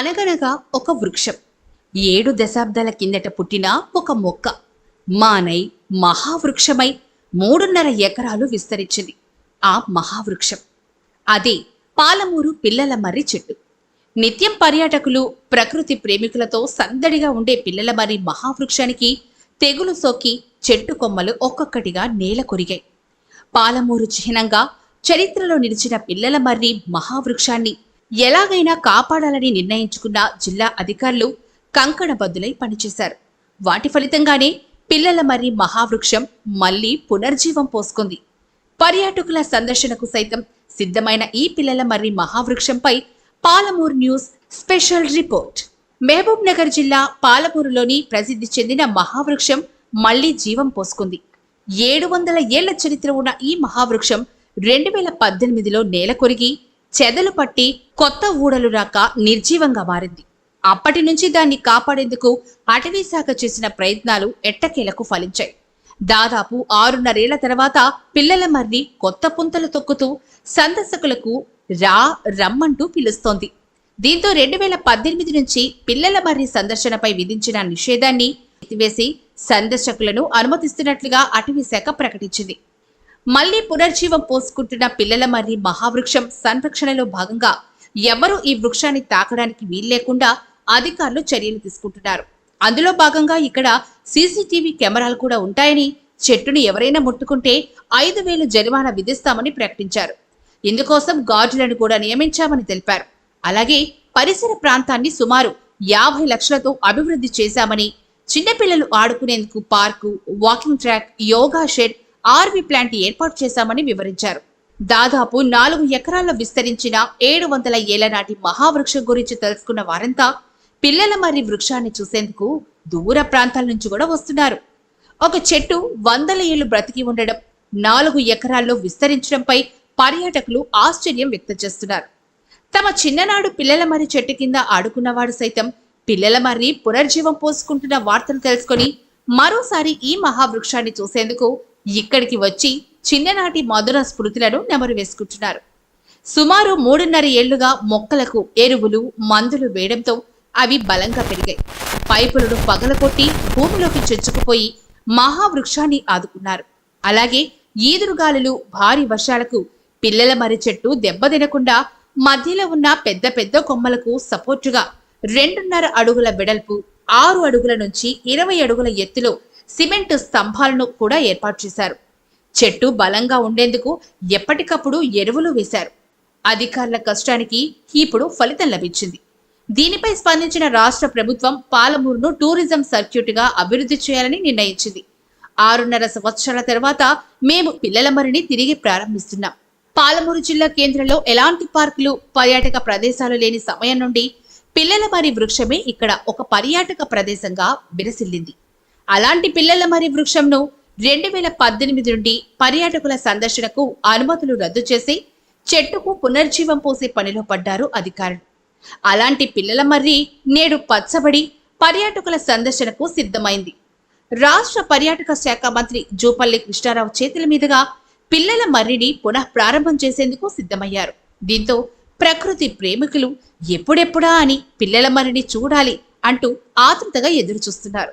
అనగనగా ఒక వృక్షం 7 దశాబ్దాల కిందట పుట్టిన ఒక మొక్క మానై మహావృక్షమై 3.5 ఎకరాలు విస్తరించింది. ఆ మహావృక్షం అదే పాలమూరు పిల్లల మర్రి చెట్టు. నిత్యం పర్యాటకులు, ప్రకృతి ప్రేమికులతో సందడిగా ఉండే పిల్లల మర్రి మహావృక్షానికి తెగులు సోకి చెట్టు కొమ్మలు ఒక్కొక్కటిగా నేల కొరిగాయి. పాలమూరు చిహ్నంగా చరిత్రలో నిలిచిన పిల్లల మర్రి మహావృక్షాన్ని ఎలాగైనా కాపాడాలని నిర్ణయించుకున్న జిల్లా అధికారులు కంకణబద్దులై పనిచేశారు. వాటి ఫలితంగానే పిల్లల మర్రి మహావృక్షం మళ్లీ పునర్జీవం పోసుకుంది. పర్యాటకుల సందర్శనకు సైతం సిద్ధమైన ఈ పిల్లల మర్రి మహావృక్షంపై Palamuru news special report. Mahabubnagar జిల్లా పాలమూరులోని ప్రసిద్ధి చెందిన మహావృక్షం మళ్లీ జీవం పోసుకుంది. 700 ఏళ్ల చరిత్ర ఉన్న ఈ మహావృక్షం 2018లో నేల కొరిగి చెదలు పట్టి కొత్త ఊడలు రాక నిర్జీవంగా మారింది. అప్పటి నుంచి దాన్ని కాపాడేందుకు అటవీ శాఖ చేసిన ప్రయత్నాలు ఎట్టకేలకు ఫలించాయి. దాదాపు 6.5 ఏళ్ల తర్వాత పిల్లల మర్రి కొత్త పుంతలు తొక్కుతూ సందర్శకులకు రమ్మంటూ పిలుస్తోంది. దీంతో 2018 నుంచి పిల్లల మర్రి సందర్శనపై విధించిన నిషేధాన్ని ఎత్తివేసి సందర్శకులను అనుమతిస్తున్నట్లుగా అటవీ శాఖ ప్రకటించింది. మళ్లీ పునర్జీవం పోసుకుంటున్న పిల్లల మర్రి మహావృక్షం సంరక్షణలో భాగంగా ఎవరూ ఈ వృక్షాన్ని తాకడానికి వీల్లేకుండా అధికారులు చర్యలు తీసుకుంటున్నారు. అందులో భాగంగా ఇక్కడ సీసీటీవీ కెమెరాలు కూడా ఉంటాయని, చెట్టును ఎవరైనా ముట్టుకుంటే 5,000 జరిమానా విధిస్తామని ప్రకటించారు. ఇందుకోసం గార్డులను కూడా నియమించామని తెలిపారు. అలాగే పరిసర ప్రాంతాన్ని సుమారు 50 లక్షలతో అభివృద్ధి చేశామని, చిన్నపిల్లలు ఆడుకునేందుకు park, walking track, yoga shed, RV plant ఏర్పాటు చేశామని వివరించారు. దాదాపు 4 ఎకరాల్లో విస్తరించిన 700 ఏళ్ల నాటి మహావృక్షం గురించి తెలుసుకున్న వారంతా పిల్లల మర్రి వృక్షాన్ని చూసేందుకు దూర ప్రాంతాల నుంచి కూడా వస్తున్నారు. ఒక చెట్టు 100 ఏళ్లు బ్రతికి ఉండడం, 4 ఎకరాల్లో విస్తరించడంపై పర్యాటకులు ఆశ్చర్యం వ్యక్తం చేస్తున్నారు. తమ చిన్ననాడు పిల్లల మర్రి చెట్టు కింద ఆడుకున్నవాడు సైతం పిల్లల మర్రి పునర్జీవం పోసుకుంటున్న వార్తలు తెలుసుకుని మరోసారి ఈ మహావృక్షాన్ని చూసేందుకు ఇక్కడికి వచ్చి చిన్ననాటి మధుర స్మృతులను నెమరు వేసుకుంటున్నారు. సుమారు 3.5 ఏళ్లుగా మొక్కలకు ఎరువులు, మందులు వేయడంతో అవి బలంగా పెరిగాయి. పైపులను పగలకొట్టి భూమిలోకి చొచ్చుకుపోయి మహావృక్షాన్ని ఆదుకున్నారు. అలాగే ఈదురుగాలులు, భారీ వర్షాలకు పిల్లల మర్రి చెట్టు దెబ్బతినకుండా మధ్యలో ఉన్న పెద్ద పెద్ద కొమ్మలకు సపోర్టుగా 2.5 అడుగుల వెడల్పు, 6 అడుగుల నుంచి 20 అడుగుల ఎత్తులో సిమెంట్ స్తంభాలను కూడా ఏర్పాటు చేశారు. చెట్టు బలంగా ఉండేందుకు ఎప్పటికప్పుడు ఎరువులు వేశారు. అధికారుల కష్టానికి ఇప్పుడు ఫలితం లభించింది. దీనిపై స్పందించిన రాష్ట్ర ప్రభుత్వం పాలమూరును టూరిజం సర్క్యూట్గా అభివృద్ధి చేయాలని నిర్ణయించింది. 6.5 సంవత్సరాల తర్వాత మేము పిల్లల మర్రిని తిరిగి ప్రారంభిస్తున్నాం. పాలమూరు జిల్లా కేంద్రంలో ఎలాంటి పార్కులు, పర్యాటక ప్రదేశాలు లేని సమయం నుండి పిల్లల మర్రి వృక్షమే ఇక్కడ ఒక పర్యాటక ప్రదేశంగా విరసిల్లింది. అలాంటి పిల్లల మర్రి వృక్షంను 2018 నుండి పర్యాటకుల సందర్శనకు అనుమతులు రద్దు చేసి చెట్టుకు పునర్జీవం పోసే పనిలో పడ్డారు అధికారులు. అలాంటి పిల్లల మర్రి నేడు పచ్చబడి పర్యాటకుల సందర్శనకు సిద్ధమైంది. రాష్ట్ర పర్యాటక శాఖ మంత్రి జూపల్లి కృష్ణారావు చేతుల మీదుగా పిల్లల మర్రిని పునః ప్రారంభం చేసేందుకు సిద్ధమయ్యారు. దీంతో ప్రకృతి ప్రేమికులు ఎప్పుడెప్పుడా అని పిల్లల మర్రిని చూడాలి అంటూ ఆతృతగా ఎదురు చూస్తున్నారు.